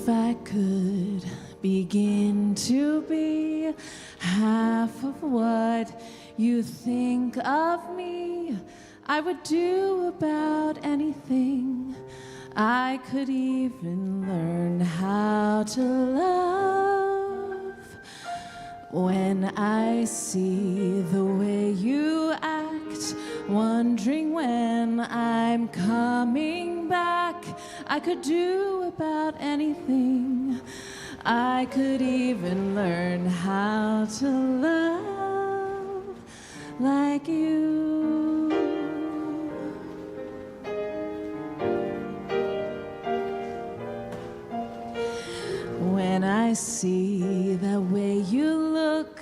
I could begin to be half of what you think of me, I would do about anything. I could even learn how to love. When I see the way you act, wondering when I'm coming back, I could do about anything. I could even learn how to love like you. When I see the way you look,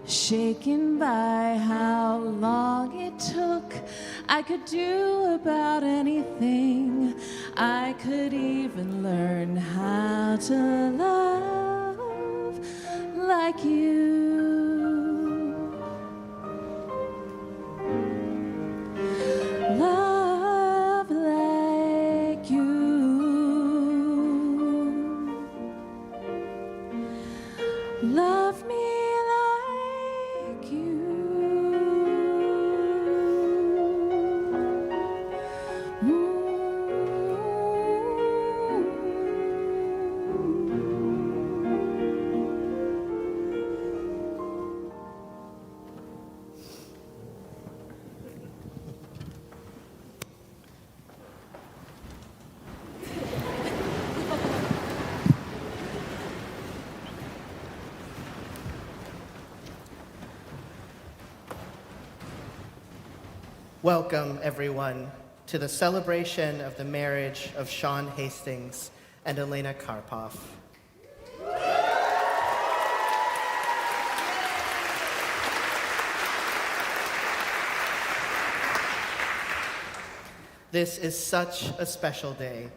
shaken by how long it took, I could do about anything. I could even learn how to love like you. Love like you. Love me like you. Welcome, everyone, to the celebration of the marriage of Sean Hastings and Elena Karpoff. This is such a special day.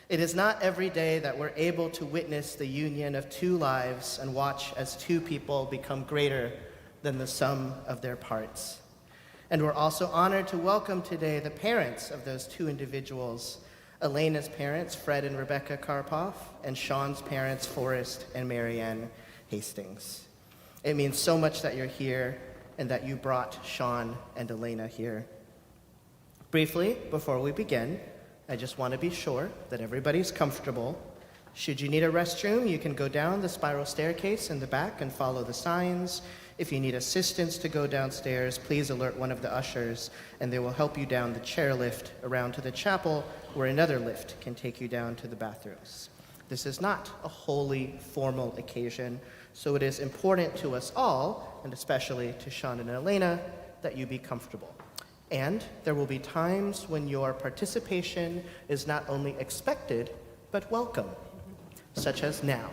It is not every day that we're able to witness the union of two lives and watch as two people become greater than the sum of their parts. And we're also honored to welcome today the parents of those two individuals, Elena's parents, Fred and Rebecca Karpoff, and Sean's parents, Forrest and Marianne Hastings. It means so much that you're here and that you brought Sean and Elena here. Briefly, before we begin, I just want to be sure that everybody's comfortable. Should you need a restroom, you can go down the spiral staircase in the back and follow the signs. If you need assistance to go downstairs, please alert one of the ushers, and they will help you down the chairlift around to the chapel, where another lift can take you down to the bathrooms. This is not a wholly formal occasion, so it is important to us all, and especially to Sean and Elena, that you be comfortable. And there will be times when your participation is not only expected, but welcome, such as now.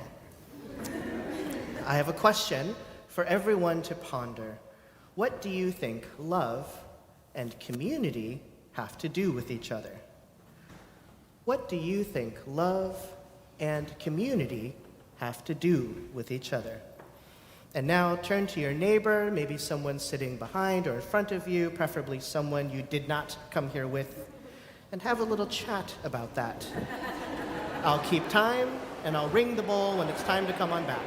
I have a question for everyone to ponder. What do you think love and community have to do with each other? What do you think love and community have to do with each other? And now turn to your neighbor, maybe someone sitting behind or in front of you, preferably someone you did not come here with, and have a little chat about that. I'll keep time, and I'll ring the bowl when it's time to come on back.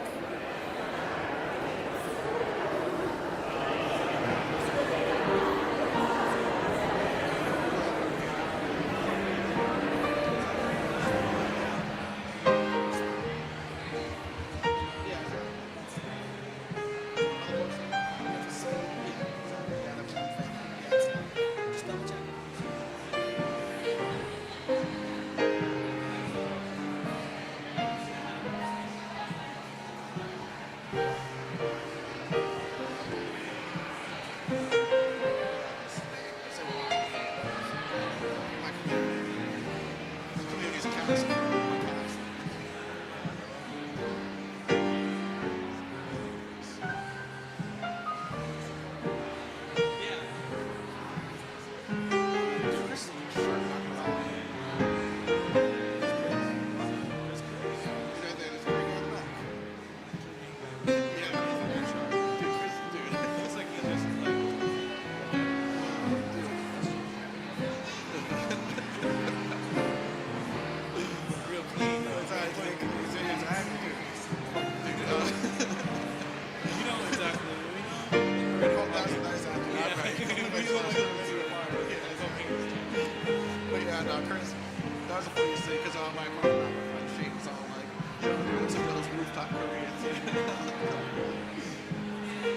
talk Korean too.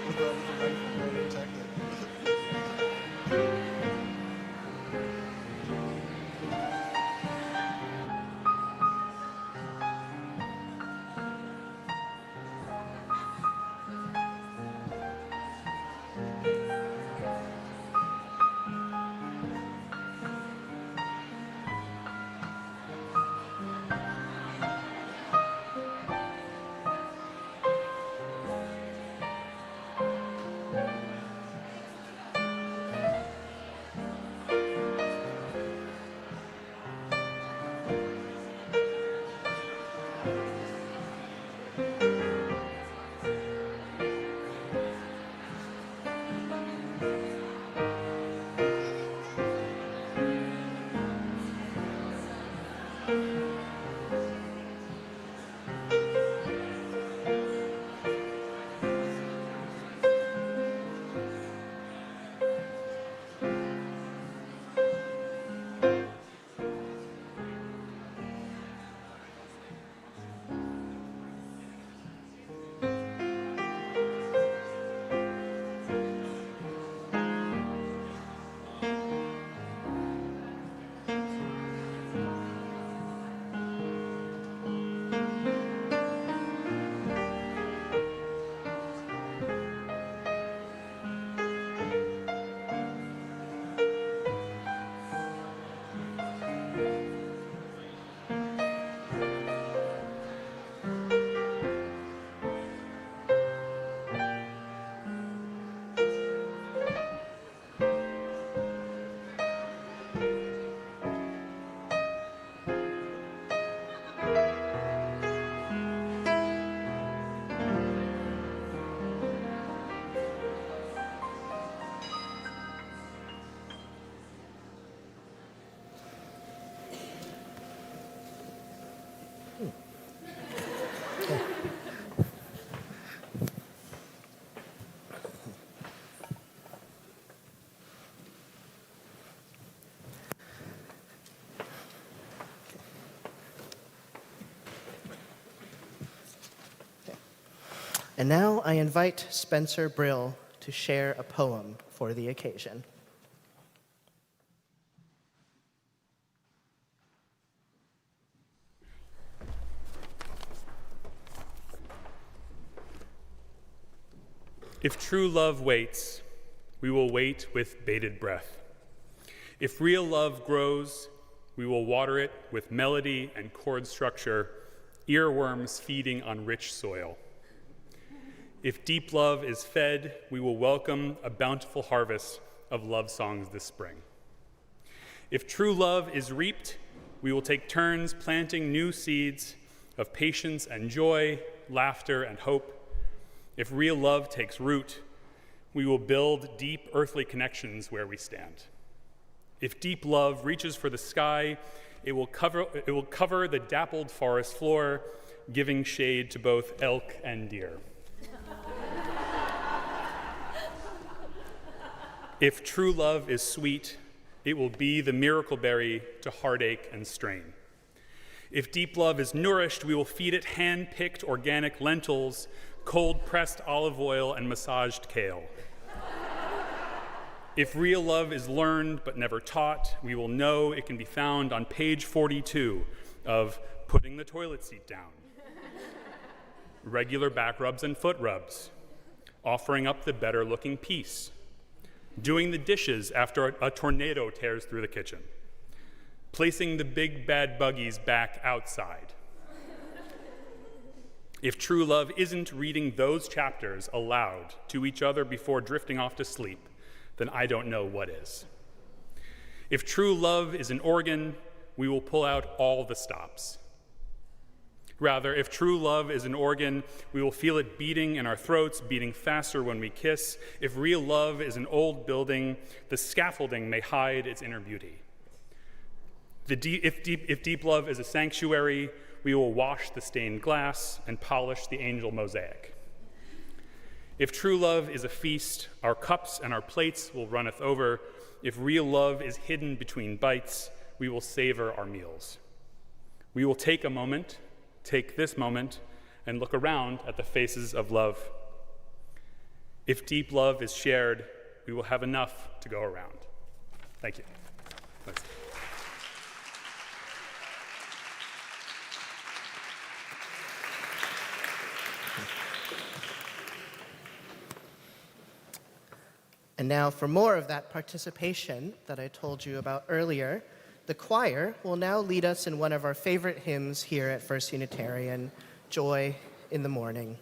With the microphone right in Texas. And now I invite Spencer Brill to share a poem for the occasion. If true love waits, we will wait with bated breath. If real love grows, we will water it with melody and chord structure, earworms feeding on rich soil. If deep love is fed, we will welcome a bountiful harvest of love songs this spring. If true love is reaped, we will take turns planting new seeds of patience and joy, laughter and hope. If real love takes root, we will build deep earthly connections where we stand. If deep love reaches for the sky, it will cover the dappled forest floor, giving shade to both elk and deer. If true love is sweet, it will be the miracle berry to heartache and strain. If deep love is nourished, we will feed it hand-picked organic lentils, cold-pressed olive oil, and massaged kale. If real love is learned but never taught, we will know it can be found on page 42 of Putting the Toilet Seat Down, regular back rubs and foot rubs, offering up the better-looking piece, doing the dishes after a tornado tears through the kitchen, placing the big bad buggies back outside. If true love isn't reading those chapters aloud to each other before drifting off to sleep, then I don't know what is. If true love is an organ, we will pull out all the stops. Rather, if true love is an organ, we will feel it beating in our throats, beating faster when we kiss. If real love is an old building, the scaffolding may hide its inner beauty. If deep love is a sanctuary, we will wash the stained glass and polish the angel mosaic. If true love is a feast, our cups and our plates will runneth over. If real love is hidden between bites, we will savor our meals. We will take this moment, and look around at the faces of love. If deep love is shared, we will have enough to go around. Thank you. Thanks. And now for more of that participation that I told you about earlier, the choir will now lead us in one of our favorite hymns here at First Unitarian, Joy in the Morning.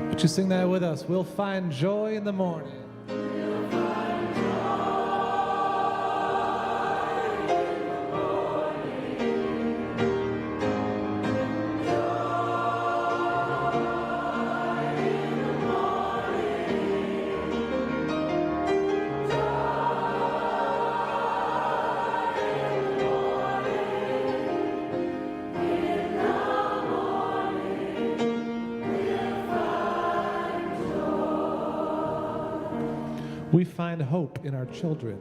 Would you sing that with us? We'll find joy in the morning. We find hope in our children.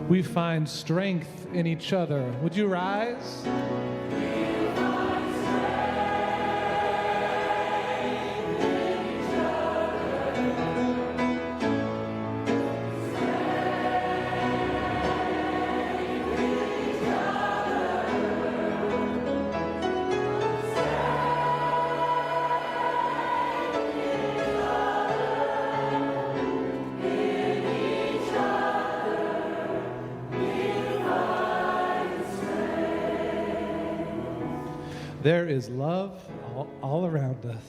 We find strength in each other. Would you rise? There is love all around us.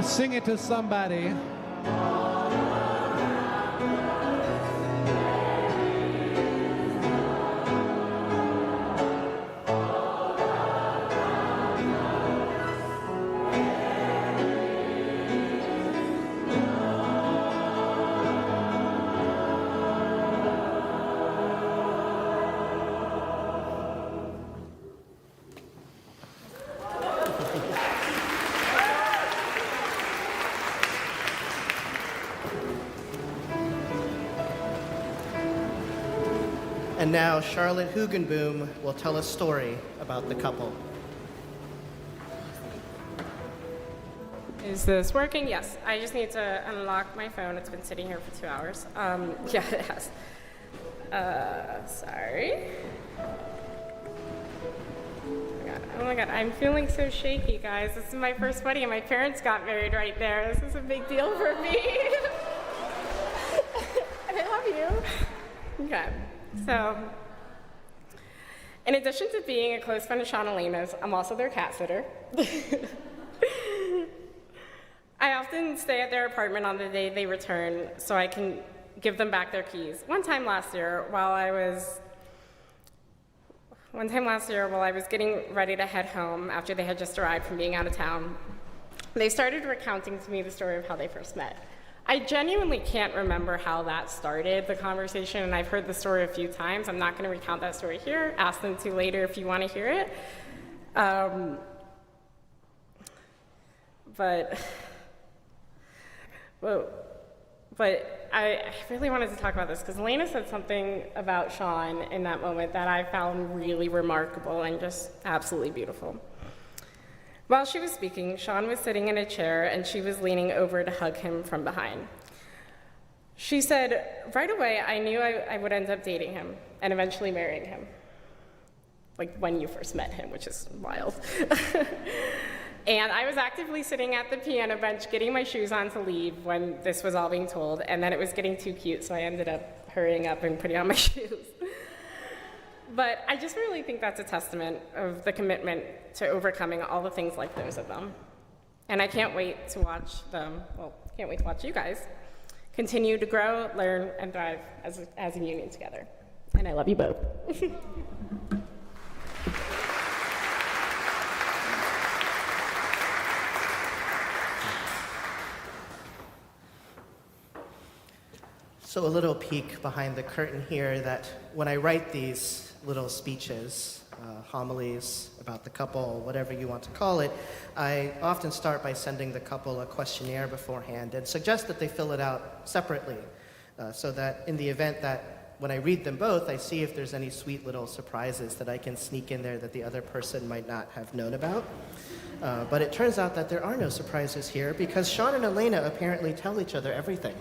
Sing it to somebody. And now Charlotte Hugenboom will tell a story about the couple. Is this working? Yes. I just need to unlock my phone. It's been sitting here for 2 hours. Yeah, it has. Sorry. Oh my God, I'm feeling so shaky, guys. This is my first wedding, and my parents got married right there. This is a big deal for me. And I love you. Okay, so in addition to being a close friend of Sean and Elena's, I'm also their cat sitter. I often stay at their apartment on the day they return so I can give them back their keys. One time last year, while I was getting ready to head home after they had just arrived from being out of town, they started recounting to me the story of how they first met. I genuinely can't remember how that started, the conversation, and I've heard the story a few times. I'm not going to recount that story here. Ask them to later if you want to hear it. But I really wanted to talk about this because Elena said something about Sean in that moment that I found really remarkable and just absolutely beautiful. While she was speaking, Sean was sitting in a chair and she was leaning over to hug him from behind. She said, right away, I knew I would end up dating him and eventually marrying him. Like when you first met him, which is wild. And I was actively sitting at the piano bench getting my shoes on to leave when this was all being told, and then it was getting too cute, so I ended up hurrying up and putting on my shoes. But I just really think that's a testament of the commitment to overcoming all the things like those of them. And I can't wait to watch you guys continue to grow, learn, and thrive as a union together. And I love you both. So a little peek behind the curtain here that when I write these little speeches, homilies about the couple, whatever you want to call it, I often start by sending the couple a questionnaire beforehand and suggest that they fill it out separately so that in the event that when I read them both, I see if there's any sweet little surprises that I can sneak in there that the other person might not have known about. But it turns out that there are no surprises here because Sean and Elena apparently tell each other everything.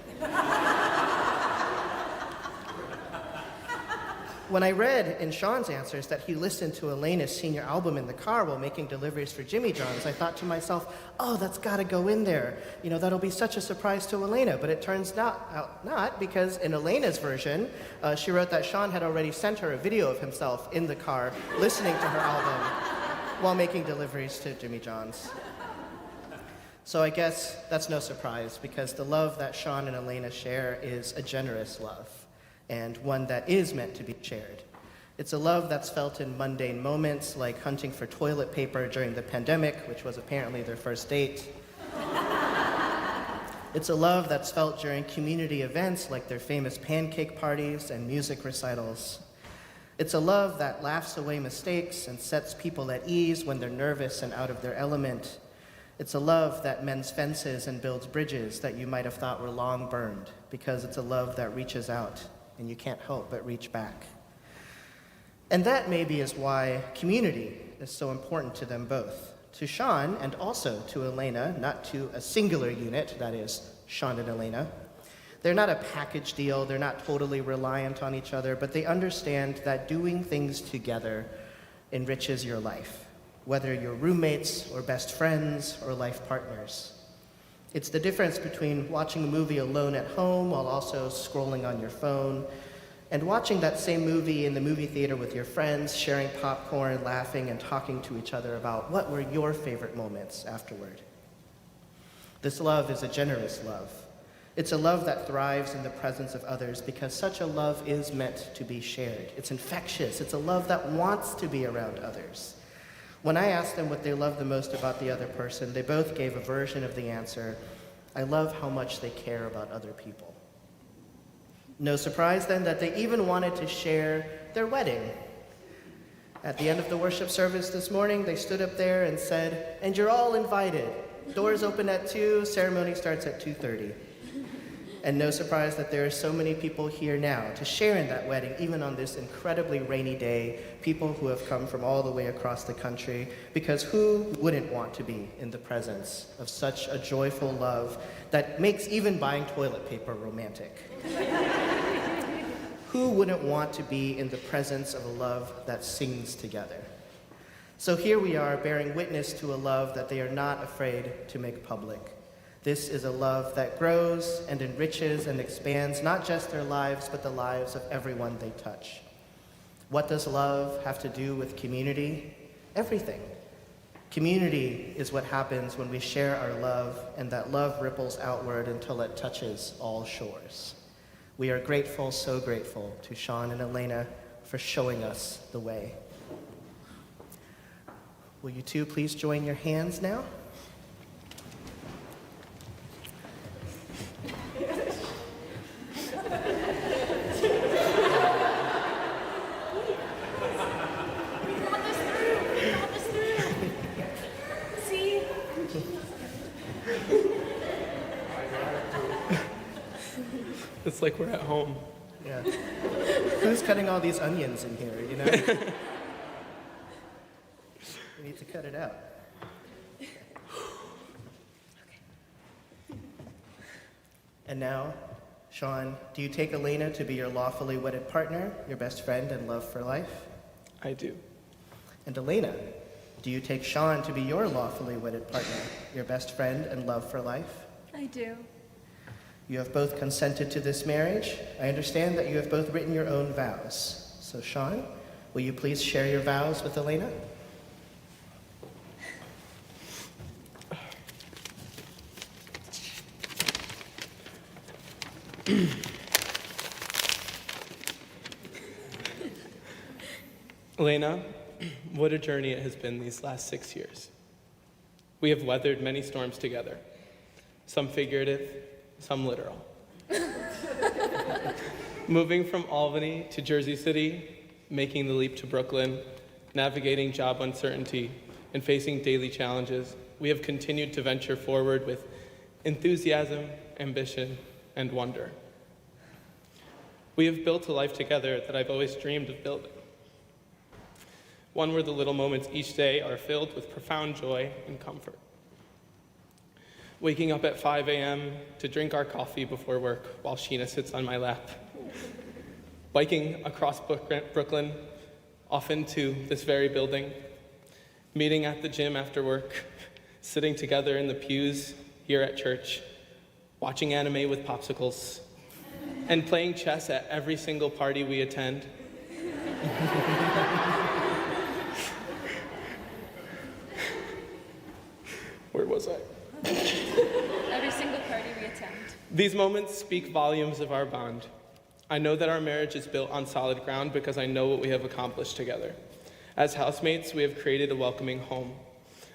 When I read in Sean's answers that he listened to Elena's senior album in the car while making deliveries for Jimmy John's, I thought to myself, oh, that's got to go in there. You know, that'll be such a surprise to Elena. But it turns out not, because in Elena's version, she wrote that Sean had already sent her a video of himself in the car listening to her album while making deliveries to Jimmy John's. So I guess that's no surprise, because the love that Sean and Elena share is a generous love, and one that is meant to be shared. It's a love that's felt in mundane moments, like hunting for toilet paper during the pandemic, which was apparently their first date. It's a love that's felt during community events, like their famous pancake parties and music recitals. It's a love that laughs away mistakes and sets people at ease when they're nervous and out of their element. It's a love that mends fences and builds bridges that you might have thought were long burned, because it's a love that reaches out, and you can't help but reach back. And that maybe is why community is so important to them both. To Sean, and also to Elena, not to a singular unit, that is, Sean and Elena. They're not a package deal, they're not totally reliant on each other, but they understand that doing things together enriches your life, whether you're roommates or best friends or life partners. It's the difference between watching a movie alone at home while also scrolling on your phone, and watching that same movie in the movie theater with your friends, sharing popcorn, laughing, and talking to each other about what were your favorite moments afterward. This love is a generous love. It's a love that thrives in the presence of others because such a love is meant to be shared. It's infectious. It's a love that wants to be around others. When I asked them what they loved the most about the other person, they both gave a version of the answer: I love how much they care about other people. No surprise then that they even wanted to share their wedding. At the end of the worship service this morning, they stood up there and said, "And you're all invited. Doors open at 2, ceremony starts at 2:30. And no surprise that there are so many people here now to share in that wedding, even on this incredibly rainy day, people who have come from all the way across the country, because who wouldn't want to be in the presence of such a joyful love that makes even buying toilet paper romantic? Who wouldn't want to be in the presence of a love that sings together? So here we are, bearing witness to a love that they are not afraid to make public. This is a love that grows and enriches and expands not just their lives, but the lives of everyone they touch. What does love have to do with community? Everything. Community is what happens when we share our love, and that love ripples outward until it touches all shores. We are grateful, so grateful to Sean and Elena for showing us the way. Will you two please join your hands now? It's like we're at home. Yeah. Who's cutting all these onions in here, you know? We need to cut it out. And now, Sean, do you take Elena to be your lawfully wedded partner, your best friend, and love for life? I do. And Elena, do you take Sean to be your lawfully wedded partner, your best friend, and love for life? I do. You have both consented to this marriage. I understand that you have both written your own vows. So, Sean, will you please share your vows with Elena? Elena, what a journey it has been these last 6 years. We have weathered many storms together, some figurative, some literal. Moving from Albany to Jersey City, making the leap to Brooklyn, navigating job uncertainty, and facing daily challenges, we have continued to venture forward with enthusiasm, ambition, and wonder. We have built a life together that I've always dreamed of building. One where the little moments each day are filled with profound joy and comfort. Waking up at 5 a.m. to drink our coffee before work while Sheena sits on my lap. Biking across Brooklyn, often to this very building. Meeting at the gym after work. Sitting together in the pews here at church. Watching anime with popsicles. And playing chess at every single party we attend. Where was I? Every single party we attend. These moments speak volumes of our bond. I know that our marriage is built on solid ground because I know what we have accomplished together. As housemates, we have created a welcoming home.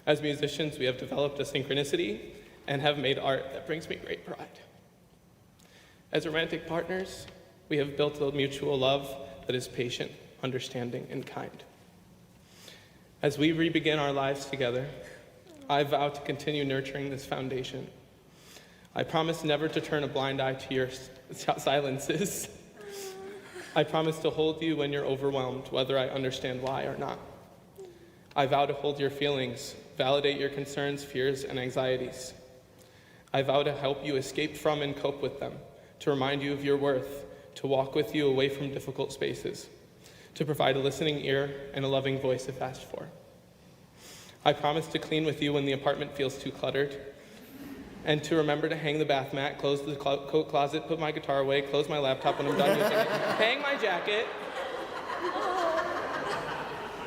As musicians, we have developed a synchronicity and have made art that brings me great pride. As romantic partners, we have built a mutual love that is patient, understanding, and kind. As we re-begin our lives together, I vow to continue nurturing this foundation. I promise never to turn a blind eye to your silences. I promise to hold you when you're overwhelmed, whether I understand why or not. I vow to hold your feelings, validate your concerns, fears, and anxieties. I vow to help you escape from and cope with them, to remind you of your worth, to walk with you away from difficult spaces, to provide a listening ear and a loving voice if asked for. I promise to clean with you when the apartment feels too cluttered, and to remember to hang the bath mat, close the coat closet, put my guitar away, close my laptop when I'm done using it, hang my jacket,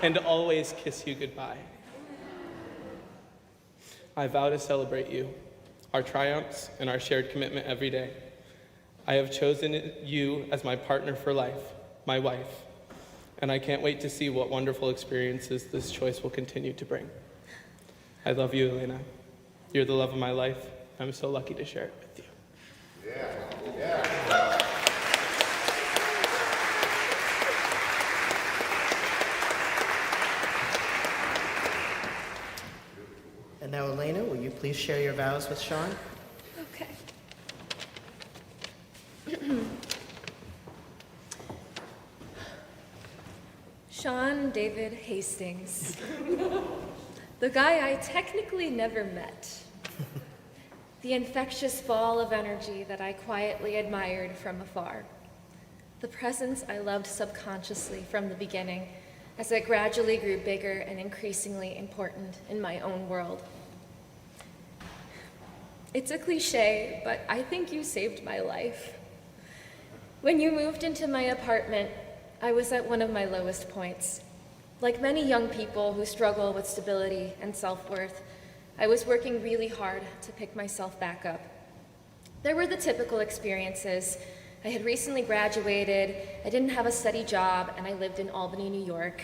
and to always kiss you goodbye. I vow to celebrate you, our triumphs, and our shared commitment every day. I have chosen you as my partner for life, my wife, and I can't wait to see what wonderful experiences this choice will continue to bring. I love you, Elena. You're the love of my life. I'm so lucky to share it with you. And now, Elena, will you please share your vows with Sean? Okay. Sean David Hastings. The guy I technically never met. The infectious ball of energy that I quietly admired from afar. The presence I loved subconsciously from the beginning, as it gradually grew bigger and increasingly important in my own world. It's a cliche, but I think you saved my life. When you moved into my apartment, I was at one of my lowest points. Like many young people who struggle with stability and self-worth, I was working really hard to pick myself back up. There were the typical experiences. I had recently graduated, I didn't have a steady job, and I lived in Albany, New York.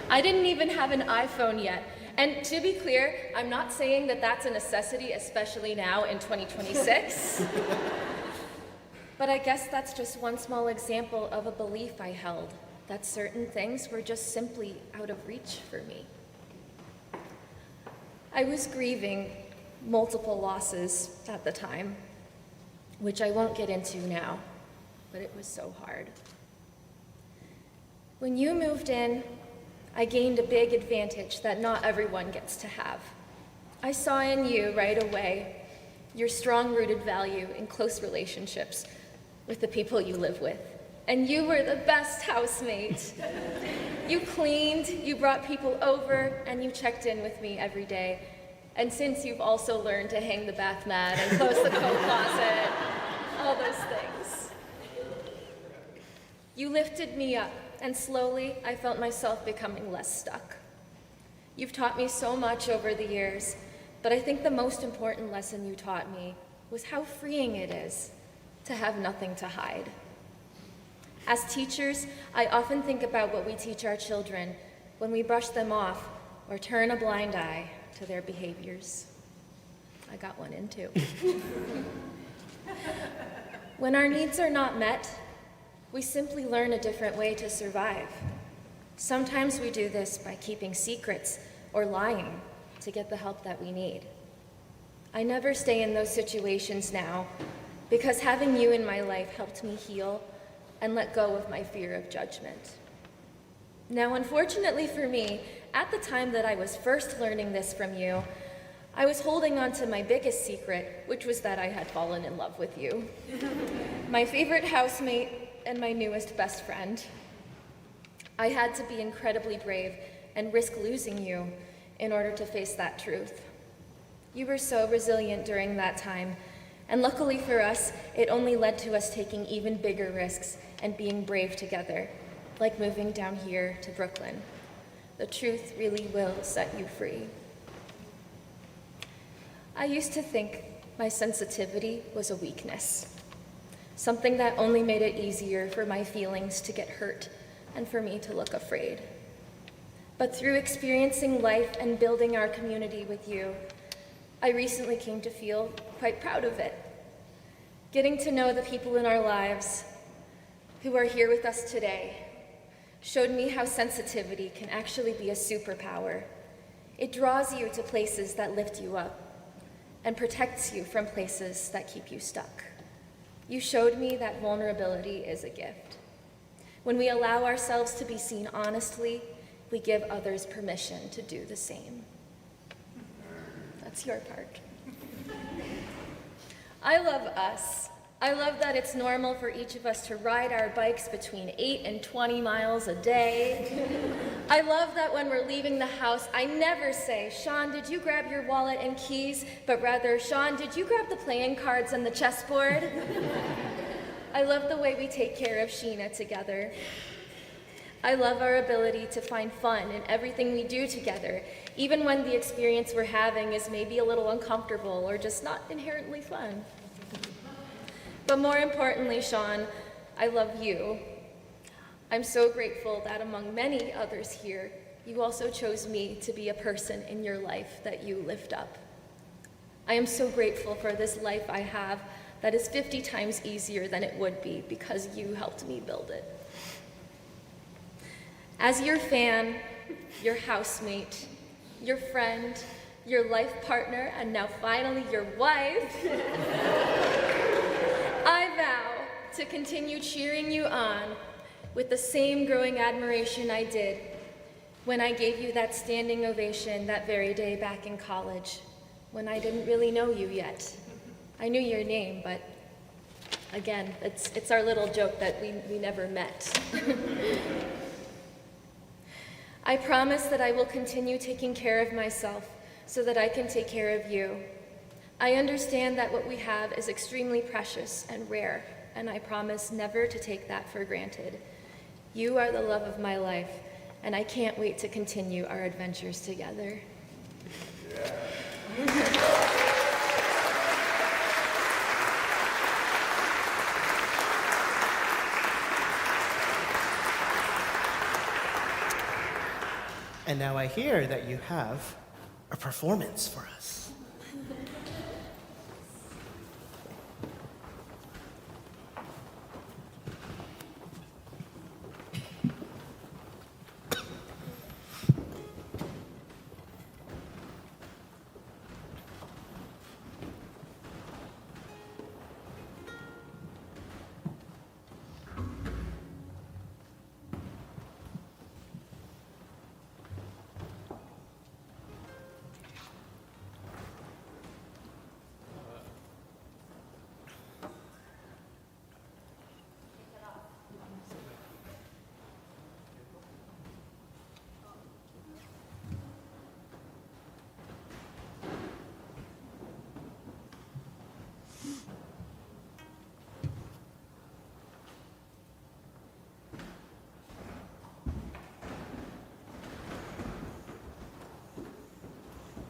I didn't even have an iPhone yet. And to be clear, I'm not saying that that's a necessity, especially now in 2026. But I guess that's just one small example of a belief I held, that certain things were just simply out of reach for me. I was grieving multiple losses at the time, which I won't get into now, but it was so hard. When you moved in, I gained a big advantage that not everyone gets to have. I saw in you right away your strong-rooted value in close relationships with the people you live with. And you were the best housemate. You cleaned, you brought people over, and you checked in with me every day. And since you've also learned to hang the bath mat and close the coat closet, all those things. You lifted me up, and slowly I felt myself becoming less stuck. You've taught me so much over the years, but I think the most important lesson you taught me was how freeing it is to have nothing to hide. As teachers, I often think about what we teach our children when we brush them off or turn a blind eye to their behaviors. I got one in too. When our needs are not met, we simply learn a different way to survive. Sometimes we do this by keeping secrets or lying to get the help that we need. I never stay in those situations now because having you in my life helped me heal and let go of my fear of judgment. Now, unfortunately for me, at the time that I was first learning this from you, I was holding on to my biggest secret, which was that I had fallen in love with you. My favorite housemate and my newest best friend. I had to be incredibly brave and risk losing you in order to face that truth. You were so resilient during that time, and luckily for us, it only led to us taking even bigger risks and being brave together, like moving down here to Brooklyn. The truth really will set you free. I used to think my sensitivity was a weakness, something that only made it easier for my feelings to get hurt and for me to look afraid. But through experiencing life and building our community with you, I recently came to feel quite proud of it. Getting to know the people in our lives who are here with us today showed me how sensitivity can actually be a superpower. It draws you to places that lift you up and protects you from places that keep you stuck. You showed me that vulnerability is a gift. When we allow ourselves to be seen honestly, we give others permission to do the same. That's your part. I love us. I love that it's normal for each of us to ride our bikes between 8 and 20 miles a day. I love that when we're leaving the house, I never say, "Sean, did you grab your wallet and keys?" But rather, "Sean, did you grab the playing cards and the chessboard?" I love the way we take care of Sheena together. I love our ability to find fun in everything we do together, even when the experience we're having is maybe a little uncomfortable or just not inherently fun. But more importantly, Sean, I love you. I'm so grateful that among many others here, you also chose me to be a person in your life that you lift up. I am so grateful for this life I have that is 50 times easier than it would be because you helped me build it. As your fan, your housemate, your friend, your life partner, and now finally your wife, I vow to continue cheering you on with the same growing admiration I did when I gave you that standing ovation that very day back in college, when I didn't really know you yet. I knew your name, but Again, it's our little joke that we never met. I promise that I will continue taking care of myself so that I can take care of you. I understand that what we have is extremely precious and rare, and I promise never to take that for granted. You are the love of my life, and I can't wait to continue our adventures together. And now I hear that you have a performance for us.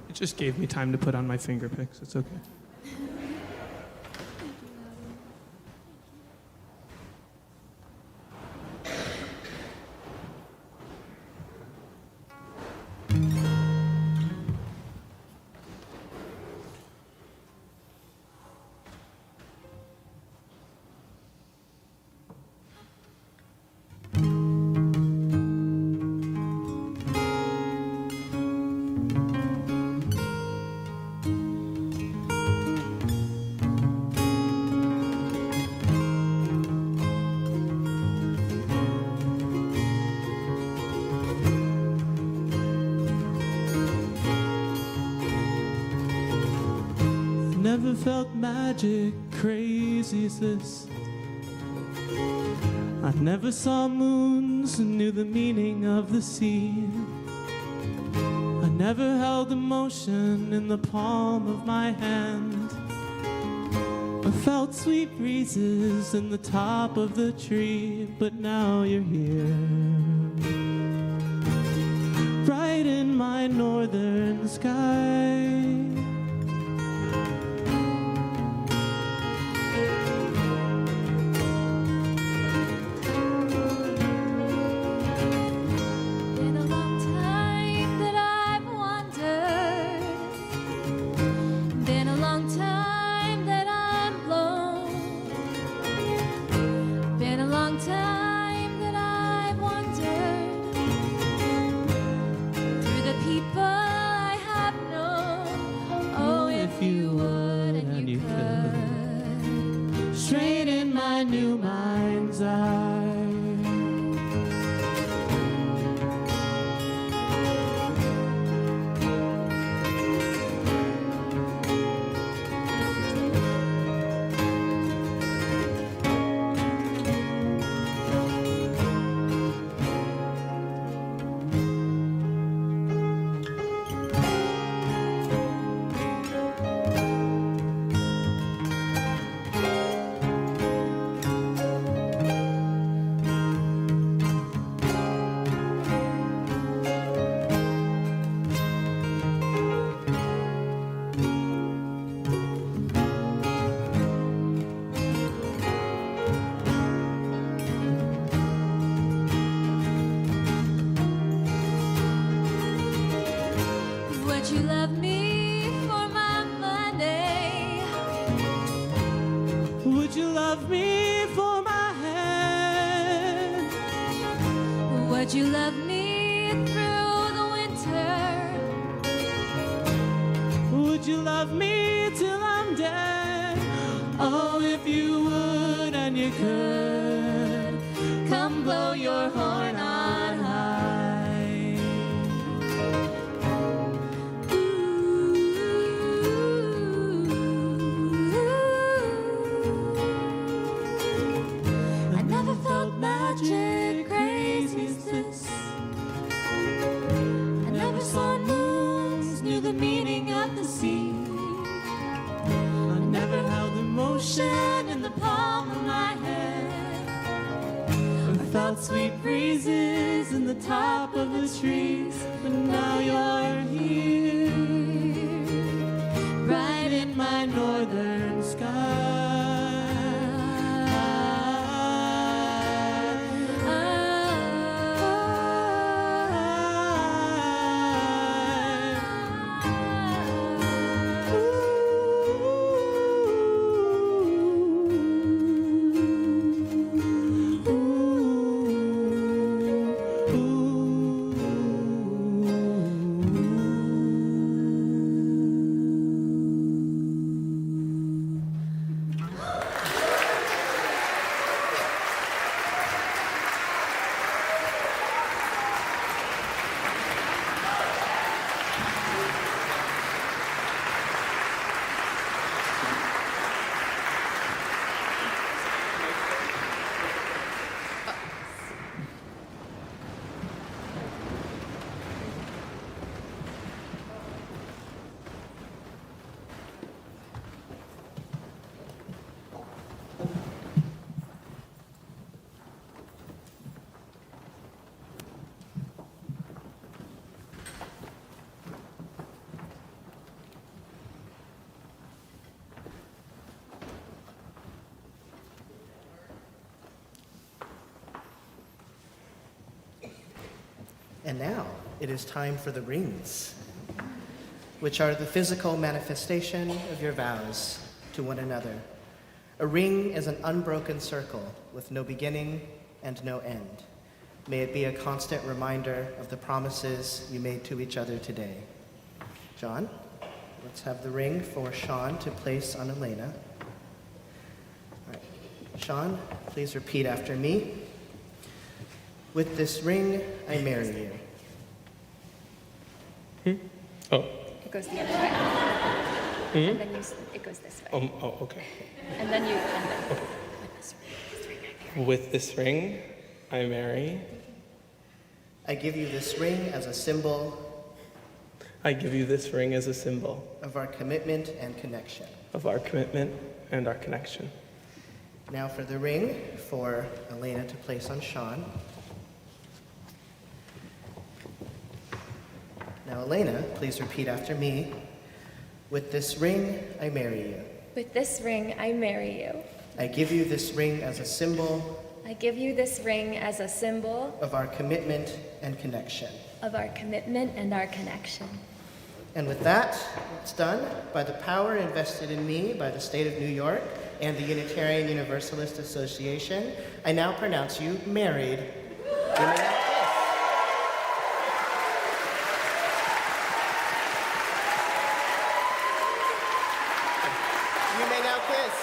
It just gave me time to put on my finger picks. It's okay. Never felt magic crazy as this. I never saw moons and knew the meaning of the sea. I never held emotion in the palm of my hand. I felt sweet breezes in the top of the tree, but now you're here, right in my northern sky. Would you love me through the winter? Would you love me till I'm dead? Oh, if you would and you could, come blow your horn on high. Felt sweet breezes in the top of the trees, but now you're here, bright in my northern sky. And now it is time for the rings, which are the physical manifestation of your vows to one another. A ring is an unbroken circle with no beginning and no end. May it be a constant reminder of the promises you made to each other today. John, let's have the ring for Sean to place on Elena. All right. Sean, please repeat after me. With this ring, I marry you. Oh. It goes the other way. And then it goes this way. Okay. And then With this ring, I marry. I give you this ring as a symbol. I give you this ring as a symbol Of our commitment and connection. of our commitment and our connection. Now for the ring for Elena to place on Sean. Now, Elena, please repeat after me. With this ring, I marry you. With this ring, I marry you. I give you this ring as a symbol. I give you this ring as a symbol Of our commitment and connection. of our commitment and our connection. And with that, it's done by the power invested in me by the state of New York and the Unitarian Universalist Association. I now pronounce you married. You may now kiss. You may now kiss.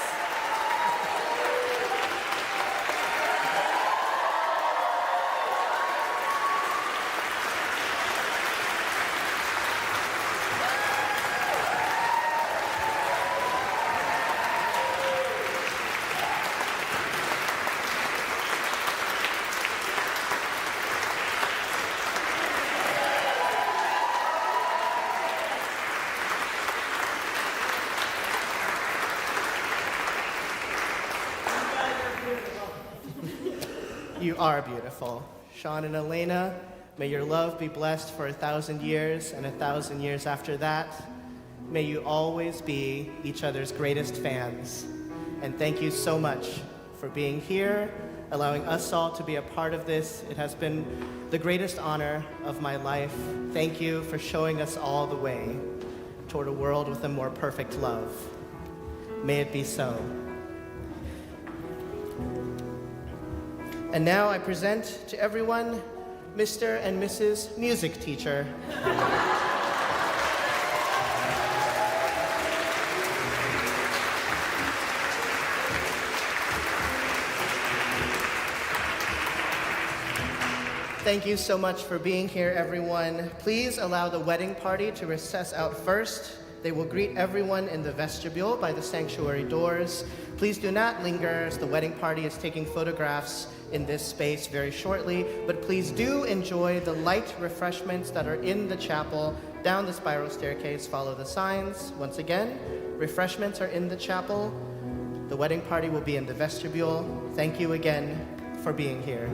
You are beautiful. Sean and Elena, may your love be blessed for 1,000 years and 1,000 years after that. May you always be each other's greatest fans. And thank you so much for being here, allowing us all to be a part of this. It has been the greatest honor of my life. Thank you for showing us all the way toward a world with a more perfect love. May it be so. And now I present to everyone Mr. and Mrs. Music Teacher. Thank you so much for being here, everyone. Please allow the wedding party to recess out first. They will greet everyone in the vestibule by the sanctuary doors. Please do not linger, as the wedding party is taking photographs in this space very shortly, but please do enjoy the light refreshments that are in the chapel. Down the spiral staircase, follow the signs. Once again, refreshments are in the chapel. The wedding party will be in the vestibule. Thank you again for being here.